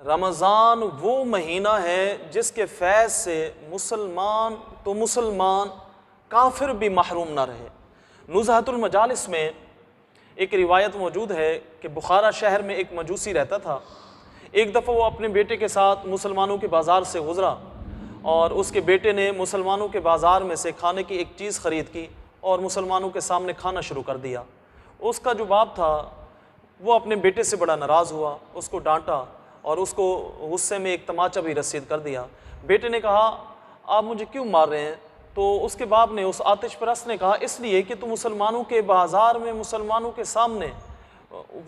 رمضان وہ مہینہ ہے جس کے فیض سے مسلمان کافر بھی محروم نہ رہے۔ نزہۃ المجالس میں ایک روایت موجود ہے کہ بخارا شہر میں ایک مجوسی رہتا تھا۔ ایک دفعہ وہ اپنے بیٹے کے ساتھ مسلمانوں کے بازار سے گزرا اور اس کے بیٹے نے مسلمانوں کے بازار میں سے کھانے کی ایک چیز خرید کی اور مسلمانوں کے سامنے کھانا شروع کر دیا۔ اس کا جو باپ تھا وہ اپنے بیٹے سے بڑا ناراض ہوا، اس کو ڈانٹا اور اس کو غصے میں ایک تماچا بھی رسید کر دیا۔ بیٹے نے کہا آپ مجھے کیوں مار رہے ہیں؟ تو اس کے باپ نے، اس آتش پرست نے کہا اس لیے کہ تو مسلمانوں کے بازار میں مسلمانوں کے سامنے،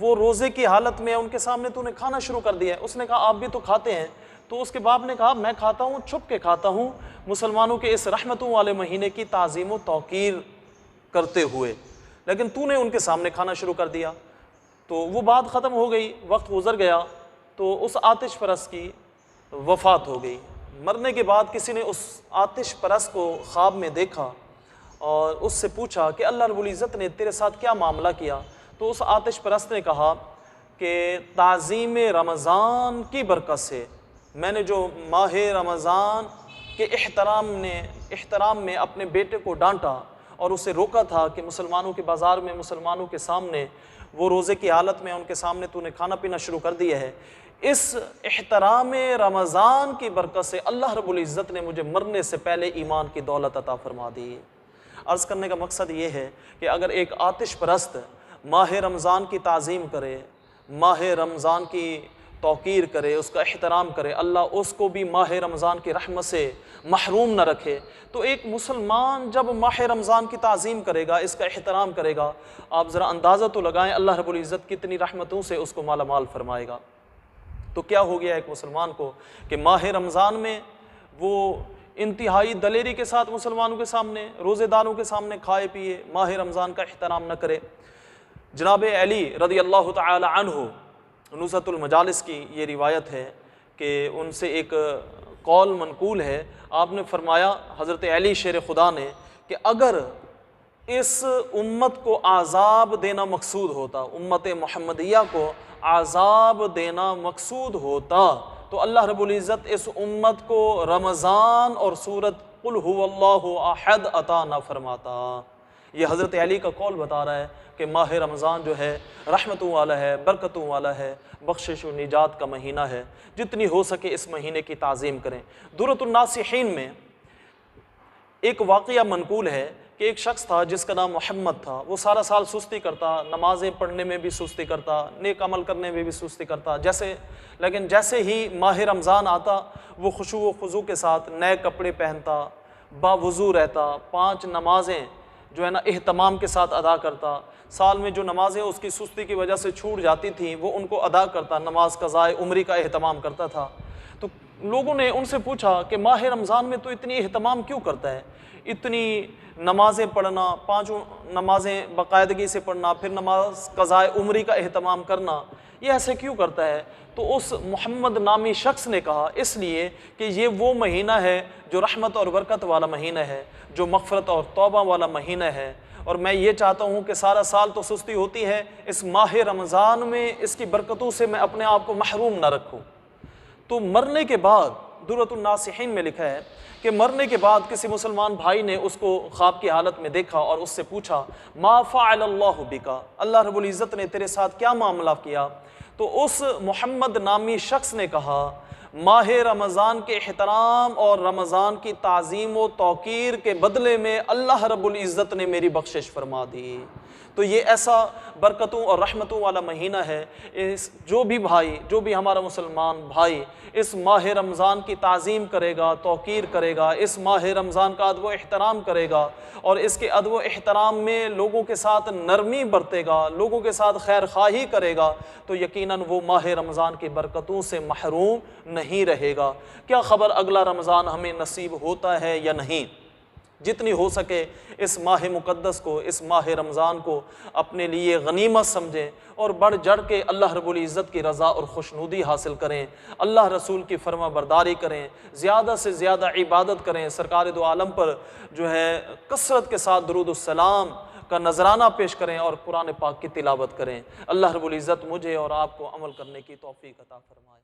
وہ روزے کی حالت میں ان کے سامنے تو نے کھانا شروع کر دیا ہے۔ اس نے کہا آپ بھی تو کھاتے ہیں۔ تو اس کے باپ نے کہا میں کھاتا ہوں، چھپ کے کھاتا ہوں، مسلمانوں کے اس رحمتوں والے مہینے کی تعظیم و توقیر کرتے ہوئے، لیکن تو نے ان کے سامنے کھانا شروع کر دیا۔ تو وہ بات ختم ہو گئی، وقت گزر گیا تو اس آتش پرست کی وفات ہو گئی۔ مرنے کے بعد کسی نے اس آتش پرست کو خواب میں دیکھا اور اس سے پوچھا کہ اللہ رب العزت نے تیرے ساتھ کیا معاملہ کیا؟ تو اس آتش پرست نے کہا کہ تعظیم رمضان کی برکت سے میں نے جو ماہ رمضان کے احترام میں اپنے بیٹے کو ڈانٹا اور اسے روکا تھا کہ مسلمانوں کے بازار میں مسلمانوں کے سامنے وہ روزے کی حالت میں ان کے سامنے تو نے کھانا پینا شروع کر دیا ہے، اس احترام رمضان کی برکت سے اللہ رب العزت نے مجھے مرنے سے پہلے ایمان کی دولت عطا فرما دی۔ عرض کرنے کا مقصد یہ ہے کہ اگر ایک آتش پرست ماہ رمضان کی تعظیم کرے، ماہ رمضان کی توقیر کرے، اس کا احترام کرے، اللہ اس کو بھی ماہ رمضان کی رحمت سے محروم نہ رکھے، تو ایک مسلمان جب ماہ رمضان کی تعظیم کرے گا، اس کا احترام کرے گا، آپ ذرا اندازہ تو لگائیں اللہ رب العزت کتنی رحمتوں سے اس کو مالا مال فرمائے گا۔ تو کیا ہو گیا ایک مسلمان کو کہ ماہ رمضان میں وہ انتہائی دلیری کے ساتھ مسلمانوں کے سامنے، روزے داروں کے سامنے کھائے پیے، ماہ رمضان کا احترام نہ کرے۔ جناب علی رضی اللہ تعالی عنہ، نزہۃ المجالس کی یہ روایت ہے کہ ان سے ایک قول منقول ہے، آپ نے فرمایا، حضرت علی شیر خدا نے، کہ اگر اس امت کو عذاب دینا مقصود ہوتا، امت محمدیہ کو عذاب دینا مقصود ہوتا، تو اللہ رب العزت اس امت کو رمضان اور سورۃ قل هو اللہ احد عطا نہ فرماتا۔ یہ حضرت علی کا قول بتا رہا ہے کہ ماہ رمضان جو ہے رحمتوں والا ہے، برکتوں والا ہے، بخشش و نجات کا مہینہ ہے، جتنی ہو سکے اس مہینے کی تعظیم کریں۔ درۃ الناصحین میں ایک واقعہ منقول ہے کہ ایک شخص تھا جس کا نام محمد تھا، وہ سارا سال سستی کرتا، نمازیں پڑھنے میں بھی سستی کرتا، نیک عمل کرنے میں بھی سستی کرتا، لیکن جیسے ہی ماہ رمضان آتا وہ خشوع و خضوع کے ساتھ نئے کپڑے پہنتا، باوضو رہتا، 5 نمازیں جو ہے نا اہتمام کے ساتھ ادا کرتا، سال میں جو نمازیں اس کی سستی کی وجہ سے چھوٹ جاتی تھیں وہ ان کو ادا کرتا، نماز قضائے عمری کا اہتمام کرتا تھا۔ تو لوگوں نے ان سے پوچھا کہ ماہ رمضان میں تو اتنی اہتمام کیوں کرتا ہے، اتنی نمازیں پڑھنا، 5 نمازیں باقاعدگی سے پڑھنا، پھر نماز قضائے عمری کا اہتمام کرنا، یہ ایسے کیوں کرتا ہے؟ تو اس محمد نامی شخص نے کہا اس لیے کہ یہ وہ مہینہ ہے جو رحمت اور برکت والا مہینہ ہے، جو مغفرت اور توبہ والا مہینہ ہے، اور میں یہ چاہتا ہوں کہ سارا سال تو سستی ہوتی ہے، اس ماہ رمضان میں اس کی برکتوں سے میں اپنے آپ کو محروم نہ رکھوں۔ تو مرنے کے بعد درۃ الناصحین میں لکھا ہے کہ مرنے کے بعد کسی مسلمان بھائی نے اس کو خواب کی حالت میں دیکھا اور اس سے پوچھا ما فعل اللہ بکا، اللہ رب العزت نے تیرے ساتھ کیا معاملہ کیا؟ تو اس محمد نامی شخص نے کہا ماہ رمضان کے احترام اور رمضان کی تعظیم و توقیر کے بدلے میں اللہ رب العزت نے میری بخشش فرما دی۔ تو یہ ایسا برکتوں اور رحمتوں والا مہینہ ہے، جو بھی ہمارا مسلمان بھائی اس ماہ رمضان کی تعظیم کرے گا، توقیر کرے گا، اس ماہ رمضان کا ادب و احترام کرے گا اور اس کے ادب و احترام میں لوگوں کے ساتھ نرمی برتے گا، لوگوں کے ساتھ خیر خواہی کرے گا، تو یقیناً وہ ماہ رمضان کی برکتوں سے محروم نہیں رہے گا۔ کیا خبر اگلا رمضان ہمیں نصیب ہوتا ہے یا نہیں؟ جتنی ہو سکے اس ماہ مقدس کو، اس ماہ رمضان کو اپنے لیے غنیمت سمجھیں اور بڑھ چڑھ کے اللہ رب العزت کی رضا اور خوشنودی حاصل کریں، اللہ رسول کی فرما برداری کریں، زیادہ سے زیادہ عبادت کریں، سرکار دو عالم پر جو ہے کثرت کے ساتھ درود السلام کا نذرانہ پیش کریں اور قرآن پاک کی تلاوت کریں۔ اللہ رب العزت مجھے اور آپ کو عمل کرنے کی توفیق عطا فرمائے۔